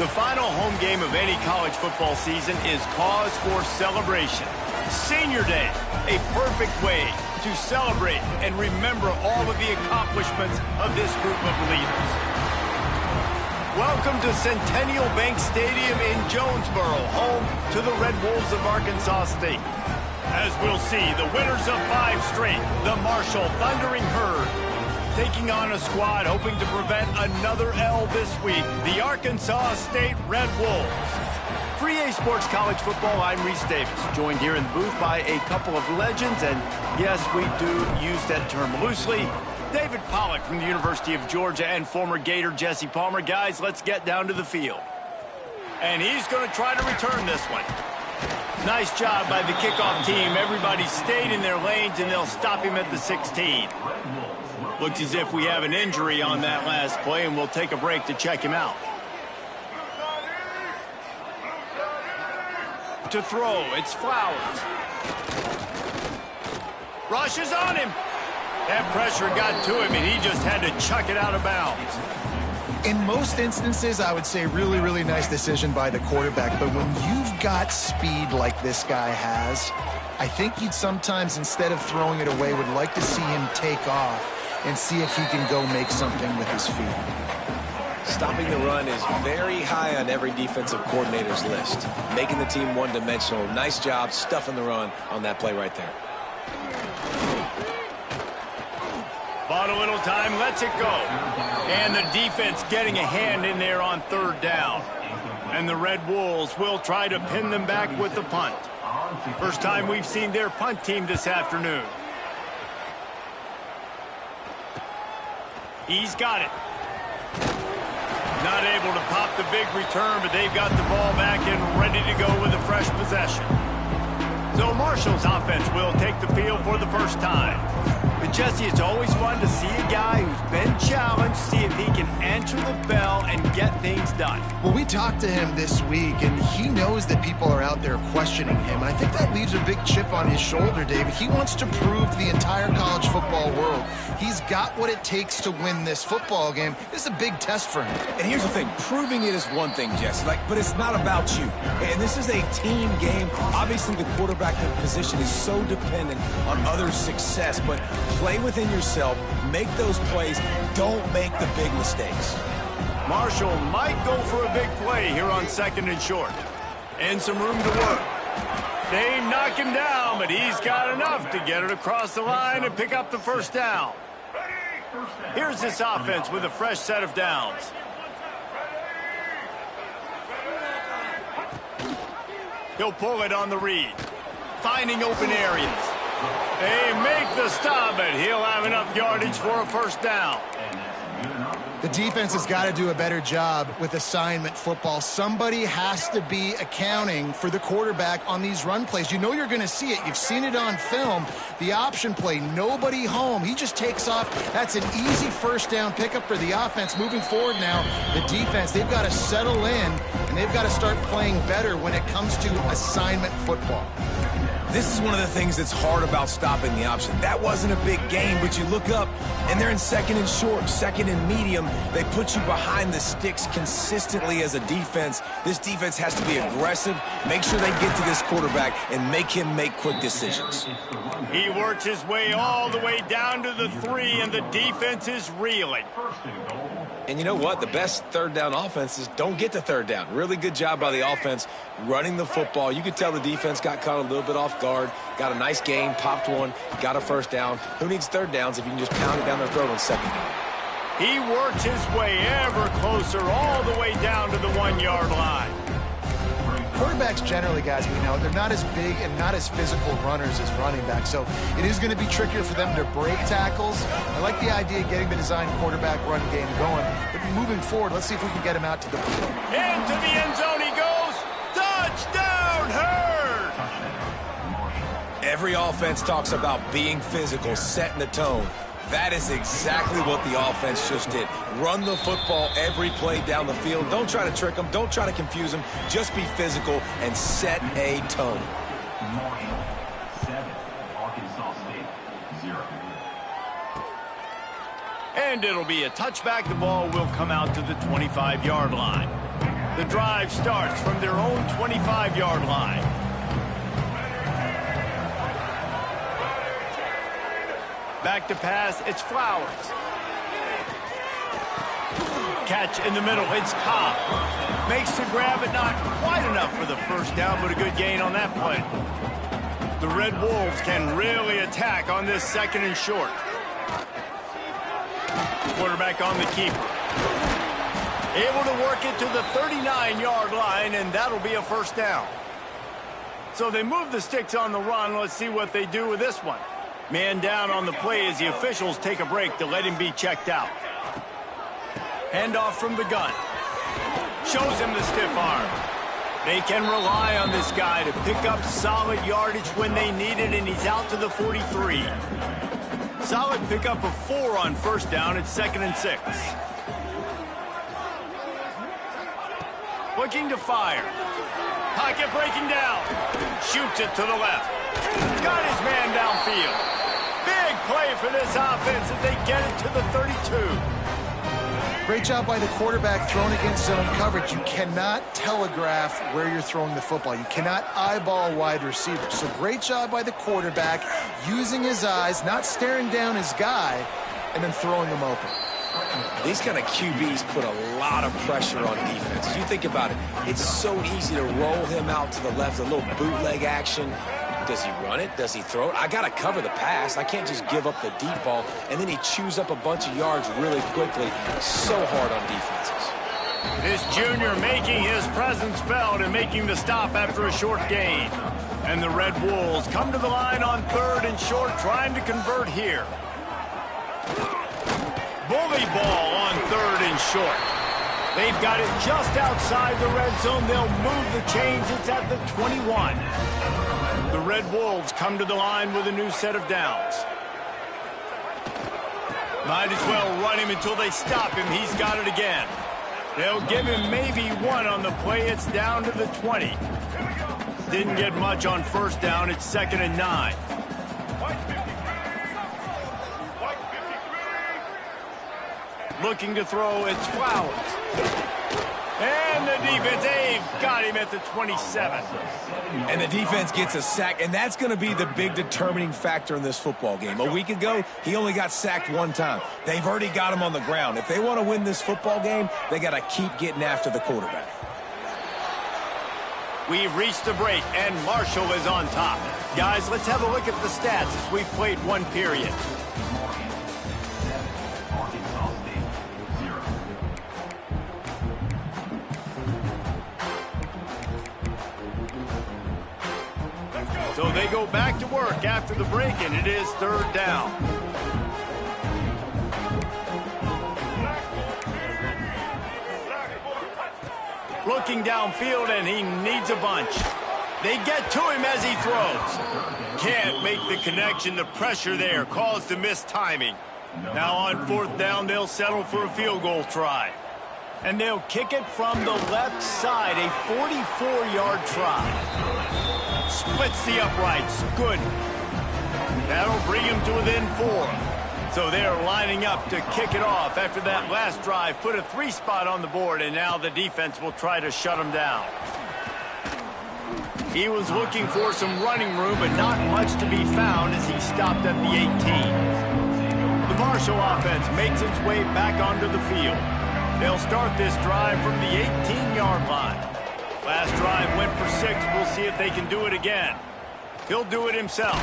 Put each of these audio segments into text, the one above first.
The final home game of any college football season is cause for celebration. Senior Day, a perfect way to celebrate and remember all of the accomplishments of this group of leaders. Welcome to Centennial Bank Stadium in Jonesboro, home to the Red Wolves of Arkansas State. As we'll see, the winners of 5 straight, the Marshall Thundering Herd, taking on a squad hoping to prevent another L this week, the Arkansas State Red Wolves. For EA Sports College Football, I'm Reese Davis, joined here in the booth by a couple of legends, and yes, we do use that term loosely. David Pollack from the University of Georgia and former Gator Jesse Palmer. Guys, let's get down to the field. And he's going to try to return this one. Nice job by the kickoff team. Everybody stayed in their lanes, and they'll stop him at the 16. Looks as if we have an injury on that last play, and we'll take a break to check him out. To throw, it's Flowers. Rush is on him. That pressure got to him, and he just had to chuck it out of bounds. In most instances, I would say really, really nice decision by the quarterback. But when you've got speed like this guy has, I think you'd sometimes, instead of throwing it away, would like to see him take off and see if he can go make something with his feet. Stopping the run is very high on every defensive coordinator's list. Making the team one-dimensional. Nice job stuffing the run on that play right there. Bought a little time, lets it go. And the defense getting a hand in there on 3rd down. And the Red Wolves will try to pin them back with the punt. First time we've seen their punt team this afternoon. He's got it. Not able to pop the big return, but they've got the ball back and ready to go with a fresh possession. So Marshall's offense will take the field for the first time. But Jesse, it's always fun to see a guy who's been challenged, see if he can answer the bell and get things done. Well, we talked to him this week, and he knows that people are out there questioning him. I think that leaves a big chip on his shoulder, David. He wants to prove to the entire college football world he's got what it takes to win this football game. This is a big test for him. And here's the thing. Proving it is one thing, Jesse, but it's not about you. And this is a team game. Obviously, the quarterback position is so dependent on others' success, but play within yourself, make those plays, don't make the big mistakes. Marshall might go for a big play here on 2nd and short. And some room to work. They knock him down, but he's got enough to get it across the line and pick up the 1st down. Here's this offense with a fresh set of downs. He'll pull it on the read. Finding open areas. They make the stop, but he'll have enough yardage for a 1st down. The defense has got to do a better job with assignment football. Somebody has to be accounting for the quarterback on these run plays. You know you're going to see it. You've seen it on film. The option play, nobody home. He just takes off. That's an easy 1st down pickup for the offense. Moving forward now, the defense, they've got to settle in, and they've got to start playing better when it comes to assignment football. This is one of the things that's hard about stopping the option. That wasn't a big game, but you look up, and they're in 2nd and short, 2nd and medium. They put you behind the sticks consistently as a defense. This defense has to be aggressive, make sure they get to this quarterback, and make him make quick decisions. He works his way all the way down to the 3, and the defense is reeling. And you know what? The best 3rd down offenses don't get to 3rd down. Really good job by the offense running the football. You could tell the defense got caught a little bit off guard, got a nice gain, popped one, got a 1st down. Who needs 3rd downs if you can just pound it down their throat on 2nd down? He works his way ever closer all the way down to the 1-yard line. Quarterbacks generally, guys, we know, they're not as big and not as physical runners as running backs, so it is going to be trickier for them to break tackles. I like the idea of getting the design quarterback run game going, but moving forward, let's see if we can get him out to the field. Into the end zone he goes. Touchdown, Herd! Every offense talks about being physical, setting the tone. That is exactly what the offense just did. Run the football every play down the field. Don't try to trick them. Don't try to confuse them. Just be physical and set a tone. Marshall 7, Arkansas State 0. And it'll be a touchback. The ball will come out to the 25-yard line. The drive starts from their own 25-yard line. Back to pass, it's Flowers. Catch in the middle, it's Cobb. Makes the grab, but not quite enough for the first down, but a good gain on that play. The Red Wolves can really attack on this 2nd and short. Quarterback on the keeper. Able to work it to the 39-yard line, and that'll be a first down. So they move the sticks on the run. Let's see what they do with this one. Man down on the play as the officials take a break to let him be checked out. Handoff from the gun. Shows him the stiff arm. They can rely on this guy to pick up solid yardage when they need it, and he's out to the 43. Solid pickup of 4 on first down. It's 2nd and 6. Looking to fire. Pocket breaking down. Shoots it to the left. Got his man downfield. Big play for this offense as they get it to the 32. Great job by the quarterback throwing against zone coverage. You cannot telegraph where you're throwing the football. You cannot eyeball wide receivers. So great job by the quarterback using his eyes, not staring down his guy, and then throwing him open. These kind of QBs put a lot of pressure on defense. As you think about it, it's so easy to roll him out to the left, a little bootleg action. Does he run it? Does he throw it? I got to cover the pass. I can't just give up the deep ball, and then he chews up a bunch of yards really quickly. So hard on defenses. This junior making his presence felt and making the stop after a short gain. And the Red Wolves come to the line on 3rd and short, trying to convert here. Bully ball on 3rd and short. They've got it just outside the red zone. They'll move the chains. It's at the 21. The Red Wolves come to the line with a new set of downs. Might as well run him until they stop him. He's got it again. They'll give him maybe 1 on the play. It's down to the 20. Didn't get much on first down. It's 2nd and 9. Looking to throw, it's Flowers. And the defense, they've got him at the 27. And the defense gets a sack, and that's going to be the big determining factor in this football game. A week ago, he only got sacked 1 time. They've already got him on the ground. If they want to win this football game, they got to keep getting after the quarterback. We've reached the break, and Marshall is on top. Guys, let's have a look at the stats as we've played 1 period. So they go back to work after the break, and it is 3rd down. Looking downfield, and he needs a bunch. They get to him as he throws. Can't make the connection. The pressure there caused the missed timing. Now on 4th down, they'll settle for a field goal try. And they'll kick it from the left side, a 44-yard try. Splits the uprights. Good. That'll bring him to within 4. So they're lining up to kick it off after that last drive. Put a 3 spot on the board, and now the defense will try to shut him down. He was looking for some running room, but not much to be found as he stopped at the 18. The Marshall offense makes its way back onto the field. They'll start this drive from the 18-yard line. Last drive went for 6. We'll see if they can do it again. He'll do it himself.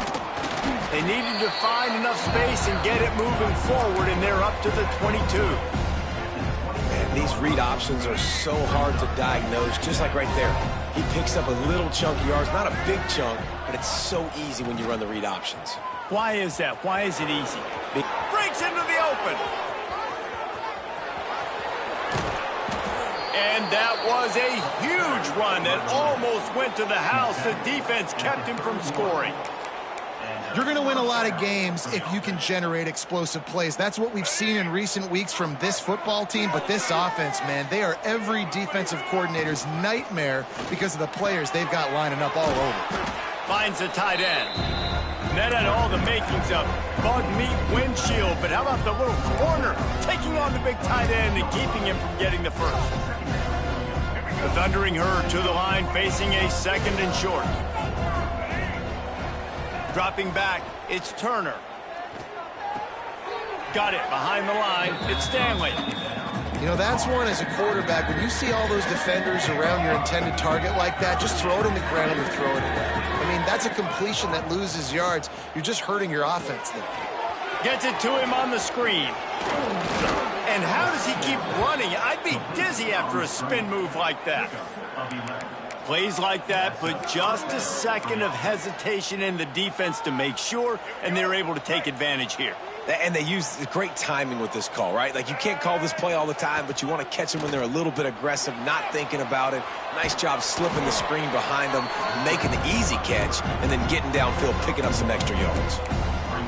They needed to find enough space and get it moving forward, and they're up to the 22. Man, these read options are so hard to diagnose, just like right there. He picks up a little chunk of yards, not a big chunk, but it's so easy when you run the read options. Why is that? Why is it easy? Breaks into the open. And that was a huge run that almost went to the house. The defense kept him from scoring. You're going to win a lot of games if you can generate explosive plays. That's what we've seen in recent weeks from this football team. But this offense, man, they are every defensive coordinator's nightmare because of the players they've got lining up all over. Finds the tight end. That had all the makings of bug meat windshield. But how about the little corner taking on the big tight end and keeping him from getting the first? The Thundering Herd to the line, facing a 2nd and short. Dropping back, it's Turner. Got it behind the line, it's Stanley. You know, that's one as a quarterback. When you see all those defenders around your intended target like that, just throw it in the ground or throw it away. I mean, that's a completion that loses yards. You're just hurting your offense there. Gets it to him on the screen. And how does he keep running? I'd be dizzy after a spin move like that. Plays like that, but just a second of hesitation in the defense to make sure, and they're able to take advantage here. And they use great timing with this call, right? Like, you can't call this play all the time, but you want to catch them when they're a little bit aggressive, not thinking about it. Nice job slipping the screen behind them, making the easy catch, and then getting downfield, picking up some extra yards.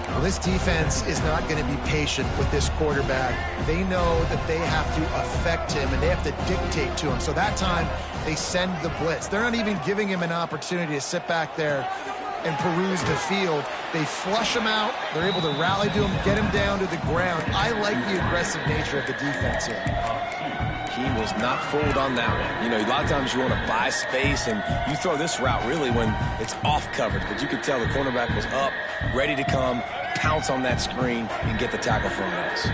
Well, this defense is not going to be patient with this quarterback. They know that they have to affect him, and they have to dictate to him. So that time, they send the blitz. They're not even giving him an opportunity to sit back there and peruse the field. They flush him out. They're able to rally to him, get him down to the ground. I like the aggressive nature of the defense here. He was not fooled on that one. You know, a lot of times you want to buy space, and you throw this route really when it's off coverage. But you could tell the cornerback was up, ready to come, pounce on that screen, and get the tackle for a miss.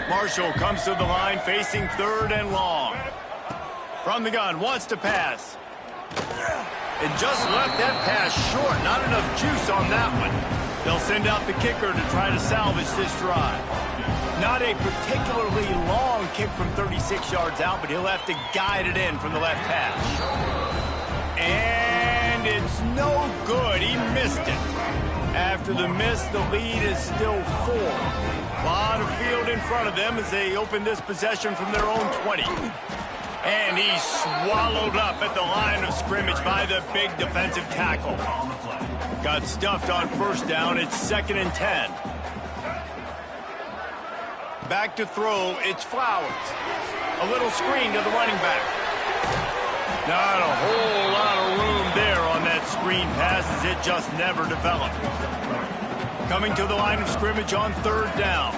Marshall comes to the line, facing 3rd and long. From the gun, wants to pass. And just left that pass short. Not enough juice on that one. They'll send out the kicker to try to salvage this drive. Not a particularly long kick from 36 yards out, but he'll have to guide it in from the left hash. And it's no good. He missed it. After the miss, the lead is still 4. A lot of field in front of them as they open this possession from their own 20. And he's swallowed up at the line of scrimmage by the big defensive tackle. Got stuffed on 1st down. It's 2nd and 10. Back to throw, it's Flowers. A little screen to the running back. Not a whole lot of room there on that screen pass as it just never developed. Coming to the line of scrimmage on 3rd down.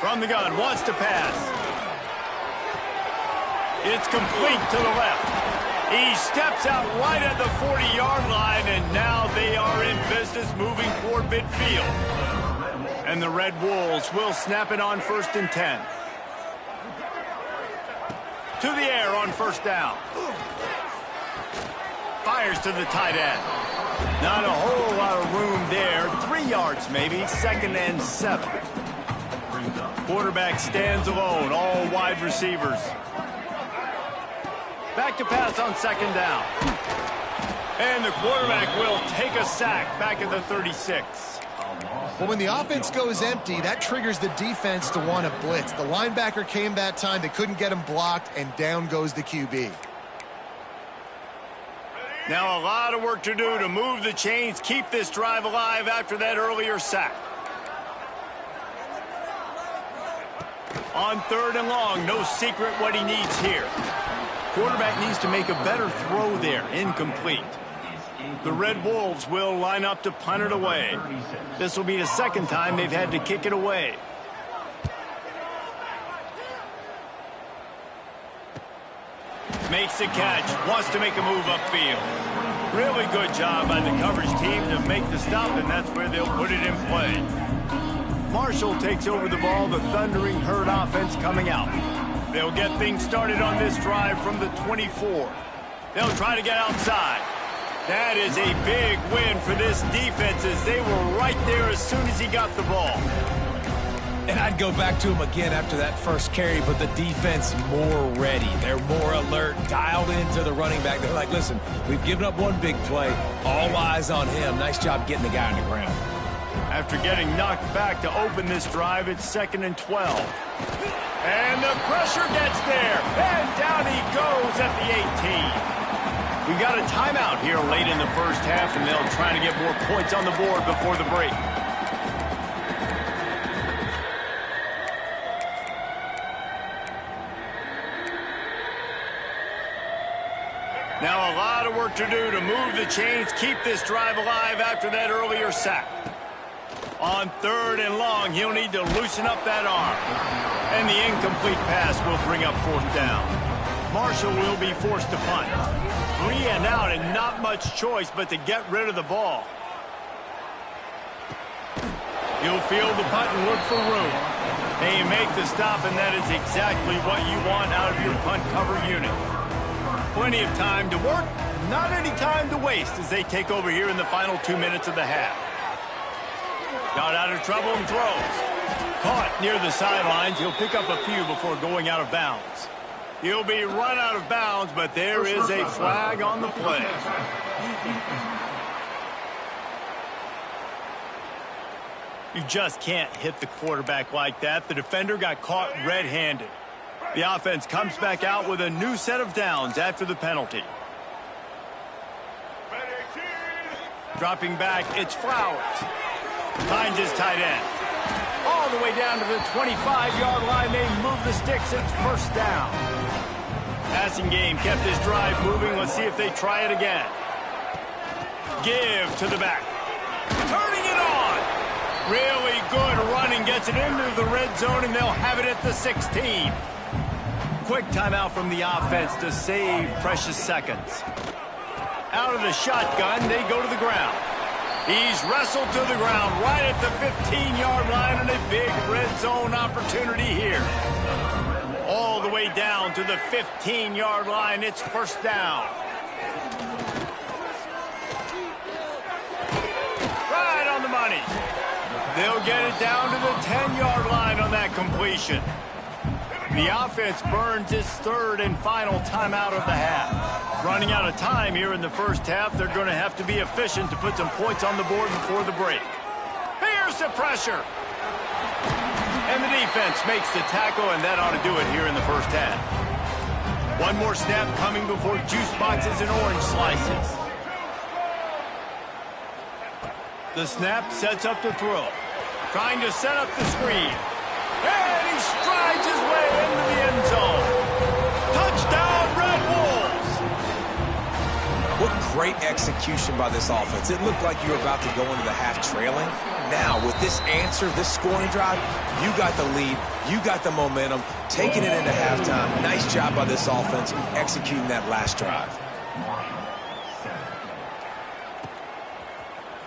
From the gun, wants to pass. It's complete to the left. He steps out right at the 40-yard line, and now they are in business moving toward midfield. And the Red Wolves will snap it on 1st and 10. To the air on 1st down. Fires to the tight end. Not a whole lot of room there. 3 yards maybe, 2nd and 7. Quarterback stands alone, all wide receivers. Back to pass on 2nd down. And the quarterback will take a sack back at the 36. Well, when the offense goes empty, that triggers the defense to want to blitz. The linebacker came that time. They couldn't get him blocked, and down goes the QB. Now a lot of work to do to move the chains, keep this drive alive after that earlier sack. On 3rd and long, no secret what he needs here. Quarterback needs to make a better throw there, incomplete. The Red Wolves will line up to punt it away. This will be the 2nd time they've had to kick it away. Makes the catch, wants to make a move upfield. Really good job by the coverage team to make the stop, and that's where they'll put it in play. Marshall takes over the ball, the Thundering Herd offense coming out. They'll get things started on this drive from the 24. They'll try to get outside. That is a big win for this defense as they were right there as soon as he got the ball. And I'd go back to him again after that first carry, but the defense more ready. They're more alert, dialed into the running back. They're like, listen, we've given up one big play. All eyes on him. Nice job getting the guy on the ground. After getting knocked back to open this drive, it's 2nd and 12. And the pressure gets there. And down he goes at the 18. We got a timeout here late in the 1st half, and they'll try to get more points on the board before the break. Now a lot of work to do to move the chains, keep this drive alive after that earlier sack. On 3rd and long, he'll need to loosen up that arm. And the incomplete pass will bring up 4th down. Marshall will be forced to punt. 3 and out and not much choice but to get rid of the ball. You'll field the punt and look for room. They make the stop, and that is exactly what you want out of your punt cover unit. Plenty of time to work, not any time to waste as they take over here in the final 2 minutes of the half. Got out of trouble and throws. Caught near the sidelines. He'll pick up a few before going out of bounds. He'll be run out of bounds, but there is a flag on the play. You just can't hit the quarterback like that. The defender got caught red-handed. The offense comes back out with a new set of downs after the penalty. Dropping back, it's Flowers. Finds his tight end. All the way down to the 25-yard line. They move the sticks. It's 1st down. Passing game kept his drive moving. Let's see if they try it again. Give to the back. Turning it on. Really good running. Gets it into the red zone, and they'll have it at the 16. Quick timeout from the offense to save precious seconds. Out of the shotgun, they go to the ground. He's wrestled to the ground right at the 15-yard line, and a big red zone opportunity here. All the way down to the 15-yard line. It's 1st down. Right on the money. They'll get it down to the 10-yard line on that completion. The offense burns its 3rd and final timeout of the half. Running out of time here in the 1st half. They're going to have to be efficient to put some points on the board before the break. Here's the pressure. And the defense makes the tackle, and that ought to do it here in the 1st half. One more snap coming before juice boxes and orange slices. The snap sets up the throw. Trying to set up the screen. And he strides his way into the end zone. Touchdown, Red Wolves! What great execution by this offense. It looked like you were about to go into the half trailing. Now, with this answer, this scoring drive, you got the lead, you got the momentum, taking it into halftime. Nice job by this offense executing that last drive.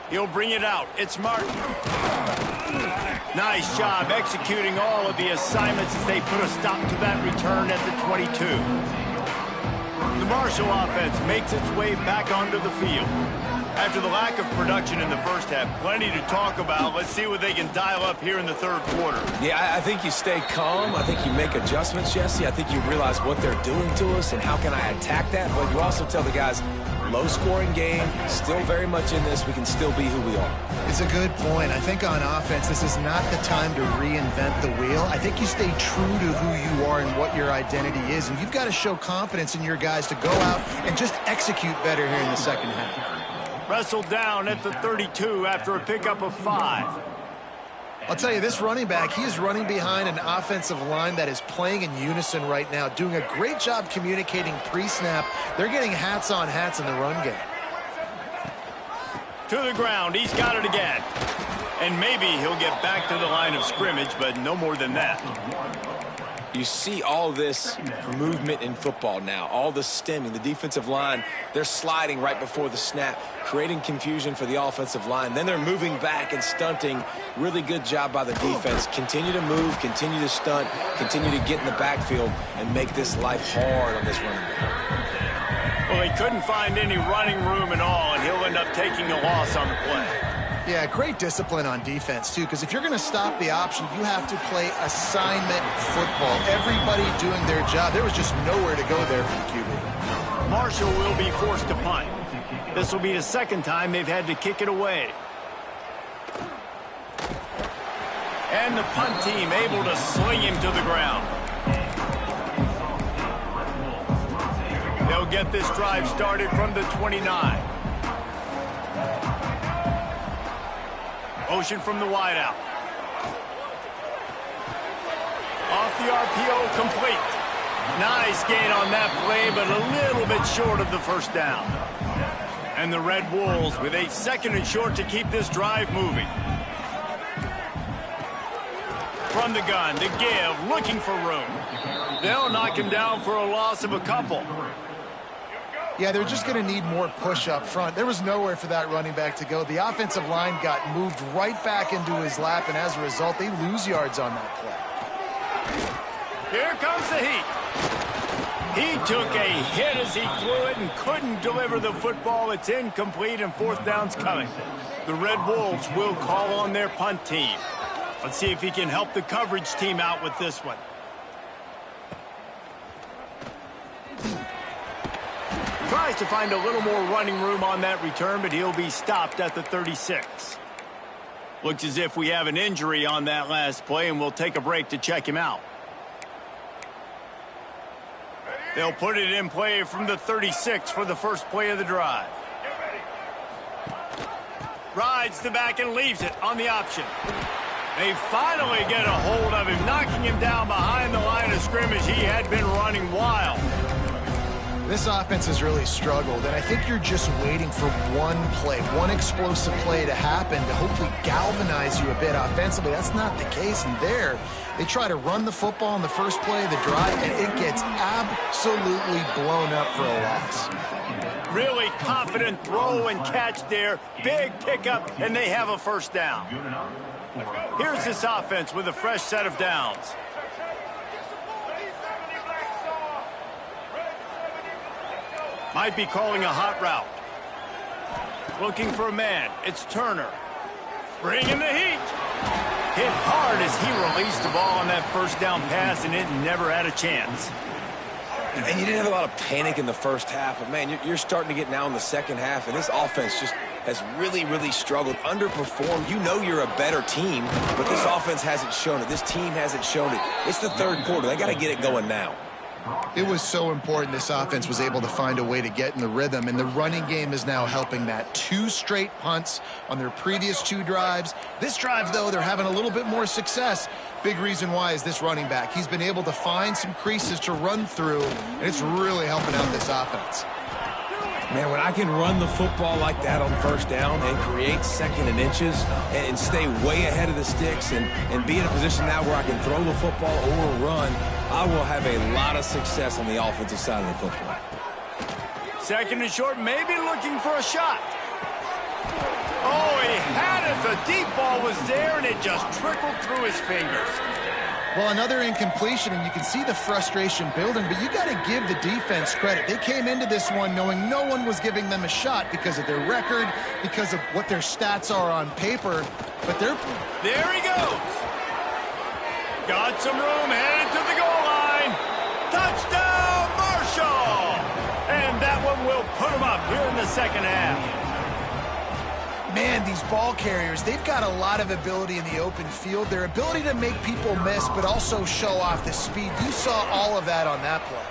He'll bring it out. It's Martin. Nice job executing all of the assignments as they put a stop to that return at the 22. The Marshall offense makes its way back onto the field. After the lack of production in the 1st half, plenty to talk about. Let's see what they can dial up here in the 3rd quarter. Yeah, I think you stay calm. I think you make adjustments, Jesse. I think you realize what they're doing to us and how can I attack that. But you also tell the guys, low-scoring game, still very much in this. We can still be who we are. It's a good point. I think on offense, this is not the time to reinvent the wheel. I think you stay true to who you are and what your identity is, and you've got to show confidence in your guys to go out and just execute better here in the 2nd half. Wrestled down at the 32 after a pickup of 5. I'll tell you, this running back, he is running behind an offensive line that is playing in unison right now, doing a great job communicating pre-snap. They're getting hats on hats in the run game. To the ground, he's got it again. And maybe he'll get back to the line of scrimmage, but no more than that. You see all this movement in football now, all the stemming, the defensive line, they're sliding right before the snap, creating confusion for the offensive line. Then they're moving back and stunting. Really good job by the defense. Continue to move, continue to stunt, continue to get in the backfield and make this life hard on this running back. Well, they couldn't find any running room at all, and he'll end up taking a loss on the play. Yeah, great discipline on defense, too, because if you're going to stop the option, you have to play assignment football. Everybody doing their job. There was just nowhere to go there for the QB. Marshall will be forced to punt. This will be the 2nd time they've had to kick it away. And the punt team able to sling him to the ground. They'll get this drive started from the 29. Motion from the wideout. Off the RPO, complete. Nice gain on that play, but a little bit short of the 1st down. And the Red Wolves with a 2nd and short to keep this drive moving. From the gun, the give, looking for room. They'll knock him down for a loss of a couple. Yeah, they're just going to need more push up front. There was nowhere for that running back to go. The offensive line got moved right back into his lap, and as a result, they lose yards on that play. Here comes the heat. He took a hit as he threw it and couldn't deliver the football. It's incomplete, and fourth down's coming. The Red Wolves will call on their punt team. Let's see if he can help the coverage team out with this one. Tries to find a little more running room on that return, but he'll be stopped at the 36. Looks as if we have an injury on that last play, and we'll take a break to check him out. They'll put it in play from the 36 for the first play of the drive. Rides the back and leaves it on the option. They finally get a hold of him, knocking him down behind the line of scrimmage. He had been running wild. This offense has really struggled, and I think you're just waiting for one play, one explosive play to happen to hopefully galvanize you a bit offensively. That's not the case, and there, they try to run the football in the first play of the drive, and it gets absolutely blown up for a loss. Really confident throw and catch there. Big pickup, and they have a first down. Here's this offense with a fresh set of downs. Might be calling a hot route. Looking for a man. It's Turner. Bringing the heat. Hit hard as he released the ball on that first down pass, and it never had a chance. And you didn't have a lot of panic in the first half, but, man, you're starting to get now in the second half, and this offense just has really, really struggled, underperformed. You know you're a better team, but this offense hasn't shown it. This team hasn't shown it. It's the third quarter. They got to get it going now. It was so important this offense was able to find a way to get in the rhythm, and the running game is now helping that. 2 straight punts on their previous 2 drives. This drive, though, they're having a little bit more success. Big reason why is this running back. He's been able to find some creases to run through, and it's really helping out this offense. Man, when I can run the football like that on first down and create second and inches and stay way ahead of the sticks and be in a position now where I can throw the football or run, I will have a lot of success on the offensive side of the football. Second and short, maybe looking for a shot. Oh, he had it. The deep ball was there, and it just trickled through his fingers. Well, another incompletion, and you can see the frustration building, but you got to give the defense credit. They came into this one knowing no one was giving them a shot because of their record, because of what their stats are on paper, but they're... There he goes. Got some room, headed to the goal line. Touchdown, Marshall! And that one will put him up here in the second half. Man, these ball carriers, they've got a lot of ability in the open field. Their ability to make people miss, but also show off the speed. You saw all of that on that play.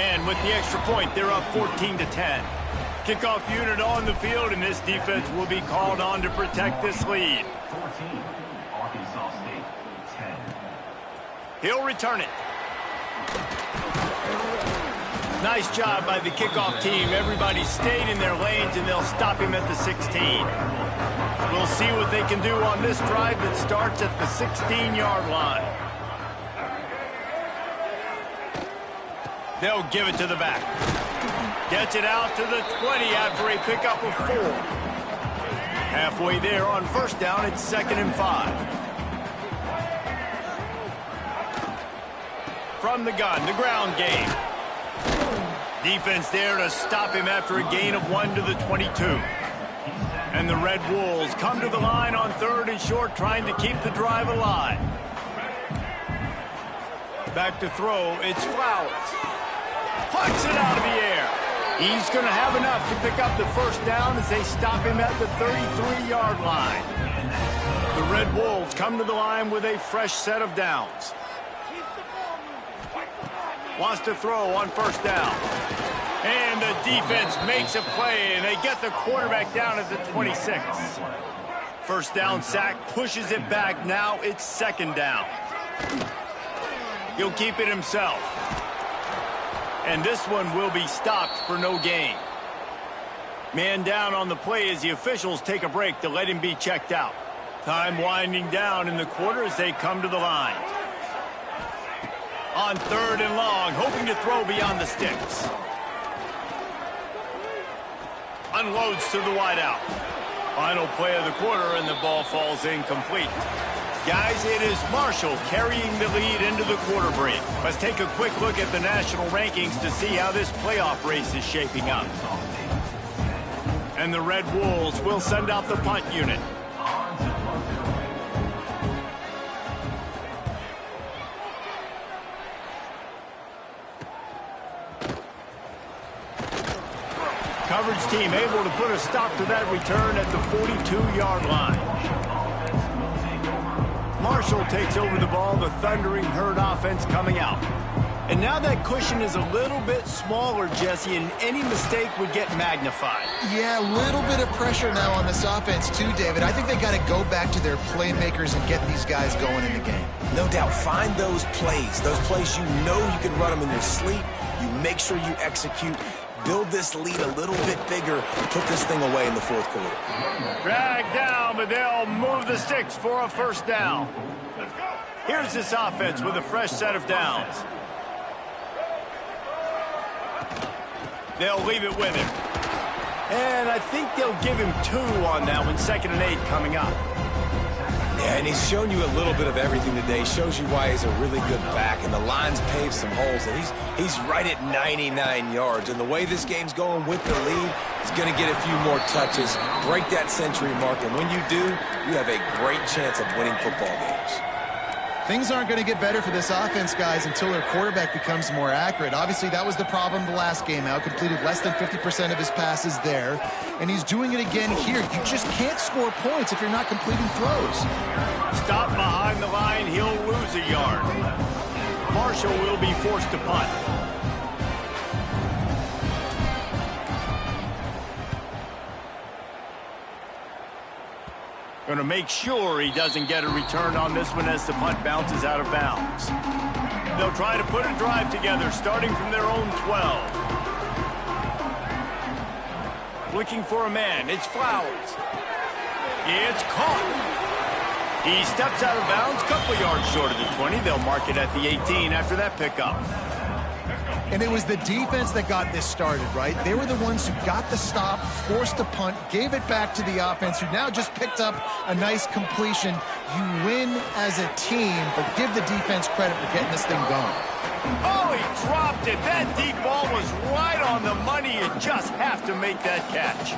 And with the extra point, they're up 14-10. Kickoff unit on the field, and this defense will be called on to protect this lead. 14, Arkansas State, 10. He'll return it. Nice job by the kickoff team. Everybody stayed in their lanes, and they'll stop him at the 16. We'll see what they can do on this drive that starts at the 16-yard line. They'll give it to the back. Gets it out to the 20 after a pickup of 4. Halfway there on first down, it's 2nd and 5. From the gun, the ground game. Defense there to stop him after a gain of 1 to the 22. And the Red Wolves come to the line on 3rd and short, trying to keep the drive alive. Back to throw, it's Flowers. Plucks it out of the air. He's going to have enough to pick up the first down as they stop him at the 33-yard line. The Red Wolves come to the line with a fresh set of downs. Wants to throw on first down. And the defense makes a play, and they get the quarterback down at the 26. First down sack, pushes it back. Now it's 2nd down. He'll keep it himself. And this one will be stopped for no gain. Man down on the play as the officials take a break to let him be checked out. Time winding down in the quarter as they come to the line. On 3rd and long, hoping to throw beyond the sticks. Unloads to the wideout. Final play of the quarter, and the ball falls incomplete. Guys, it is Marshall carrying the lead into the quarter break. Let's take a quick look at the national rankings to see how this playoff race is shaping up. And the Red Wolves will send out the punt unit. Coverage team able to put a stop to that return at the 42-yard line. Marshall takes over the ball, the Thundering Herd offense coming out. And now that cushion is a little bit smaller, Jesse, and any mistake would get magnified. Yeah, a little bit of pressure now on this offense too, David. I think they got to go back to their playmakers and get these guys going in the game. No doubt, find those plays you know you can run them in your sleep. You make sure you execute. Build this lead a little bit bigger, put this thing away in the 4th quarter. Dragged down, but they'll move the sticks for a first down. Here's this offense with a fresh set of downs. They'll leave it with him. And I think they'll give him 2 on that one, 2nd and 8 coming up. Yeah, and he's shown you a little bit of everything today. Shows you why he's a really good back, and the line's paved some holes, and he's right at 99 yards. And the way this game's going with the lead, he's going to get a few more touches, break that century mark, and when you do, you have a great chance of winning football games. Things aren't going to get better for this offense, guys, until their quarterback becomes more accurate. Obviously, that was the problem the last game out. Completed less than 50% of his passes there. And he's doing it again here. You just can't score points if you're not completing throws. Stop behind the line, he'll lose a yard. Marshall will be forced to punt. Going to make sure he doesn't get a return on this one as the punt bounces out of bounds. They'll try to put a drive together, starting from their own 12. Looking for a man. It's Flowers. It's caught. He steps out of bounds, couple yards short of the 20. They'll mark it at the 18 after that pickup. And it was the defense that got this started, right? They were the ones who got the stop, forced a punt, gave it back to the offense, who now just picked up a nice completion. You win as a team, but give the defense credit for getting this thing going. Oh, he dropped it. That deep ball was right on the money. You just have to make that catch.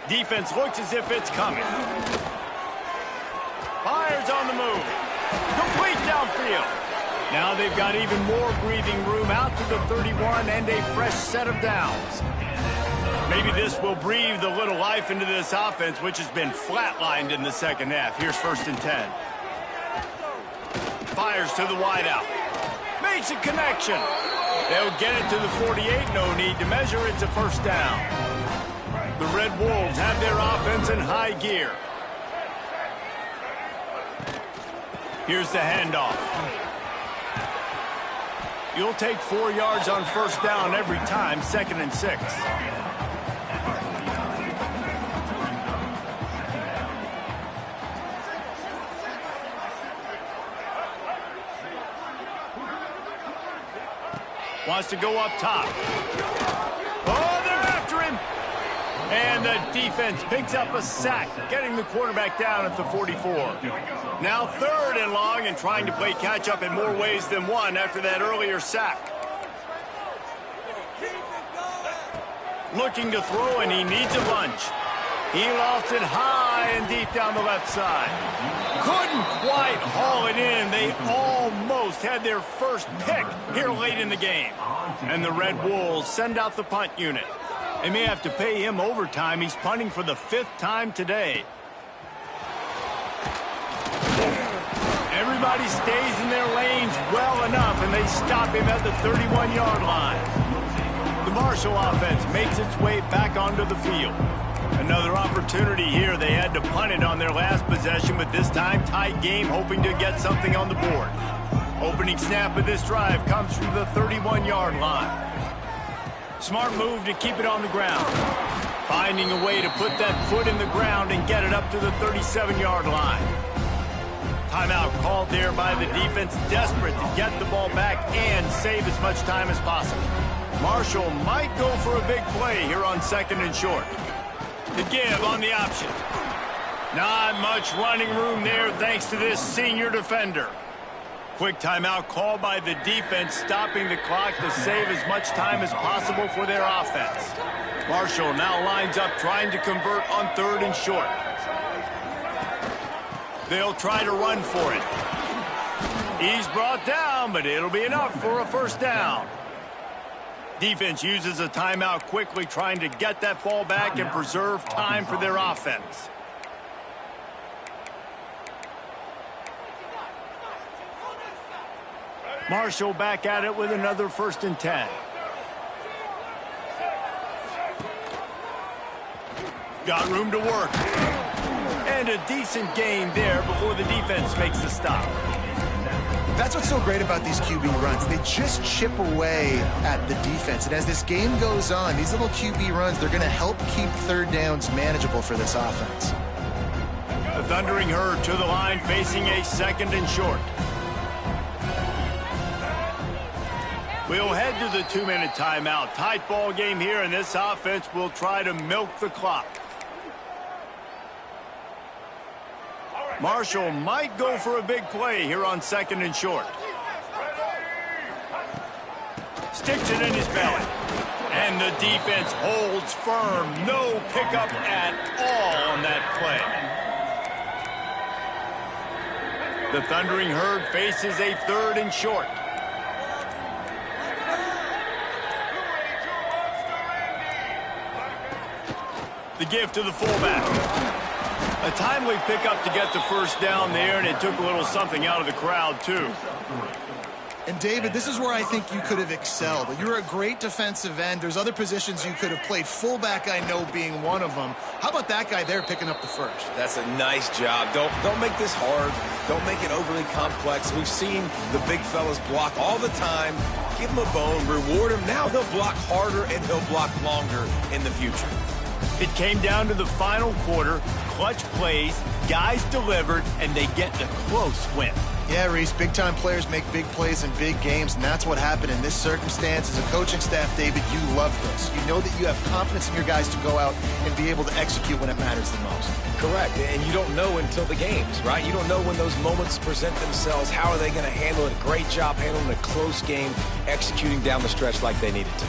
Defense looks as if it's coming. Fires on the move. Complete downfield. Now they've got even more breathing room out to the 31 and a fresh set of downs. Maybe this will breathe a little life into this offense, which has been flatlined in the 2nd half. Here's 1st and 10. Fires to the wideout. Makes a connection. They'll get it to the 48. No need to measure. It's a first down. The Red Wolves have their offense in high gear. Here's the handoff. You'll take 4 yards on first down every time, 2nd and 6. Wants to go up top. Oh, they're after him. And the defense picks up a sack, getting the quarterback down at the 44. Now 3rd and long, and trying to play catch-up in more ways than one after that earlier sack. Looking to throw, and he needs a bunch. He lofts it high and deep down the left side. Couldn't quite haul it in. They almost had their first pick here late in the game. And the Red Wolves send out the punt unit. They may have to pay him overtime. He's punting for the 5th time today. Everybody stays in their lanes well enough, and they stop him at the 31-yard line. The Marshall offense makes its way back onto the field. Another opportunity here. They had to punt it on their last possession, but this time tight game, hoping to get something on the board. Opening snap of this drive comes from the 31-yard line. Smart move to keep it on the ground. Finding a way to put that foot in the ground and get it up to the 37-yard line. Timeout called there by the defense, desperate to get the ball back and save as much time as possible. Marshall might go for a big play here on 2nd and short. The give on the option. Not much running room there thanks to this senior defender. Quick timeout called by the defense, stopping the clock to save as much time as possible for their offense. Marshall now lines up trying to convert on 3rd and short. They'll try to run for it. He's brought down, but it'll be enough for a 1st down. Defense uses a timeout quickly, trying to get that ball back and preserve time for their offense. Marshall back at it with another 1st and 10. Got room to work. And a decent gain there before the defense makes the stop. That's what's so great about these QB runs. They just chip away at the defense. And as this game goes on, these little QB runs, they're going to help keep 3rd downs manageable for this offense. The Thundering Herd to the line, facing a 2nd and short. We'll head to the 2-minute timeout. Tight ball game here, and this offense will try to milk the clock. Marshall might go for a big play here on 2nd and short. Sticks it in his belly. And the defense holds firm. No pickup at all on that play. The Thundering Herd faces a 3rd and short. The give to the fullback. A timely pickup to get the 1st down there, and it took a little something out of the crowd, too. And, David, this is where I think you could have excelled. You're a great defensive end. There's other positions you could have played. Fullback, I know, being one of them. How about that guy there picking up the 1st? That's a nice job. Don't make this hard. Don't make it overly complex. We've seen the big fellas block all the time. Give him a bone, reward him. Now he'll block harder and he'll block longer in the future. It came down to the final quarter. Clutch plays, guys delivered, and they get the close win. Yeah, Reese, big-time players make big plays in big games, and that's what happened in this circumstance. As a coaching staff, David, you love this. You know that you have confidence in your guys to go out and be able to execute when it matters the most. Correct, and you don't know until the games, right? You don't know when those moments present themselves. How are they going to handle it? Great job handling a close game, executing down the stretch like they needed to.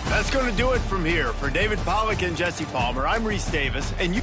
That's going to do it from here. For David Pollack and Jesse Palmer, I'm Reese Davis, and you...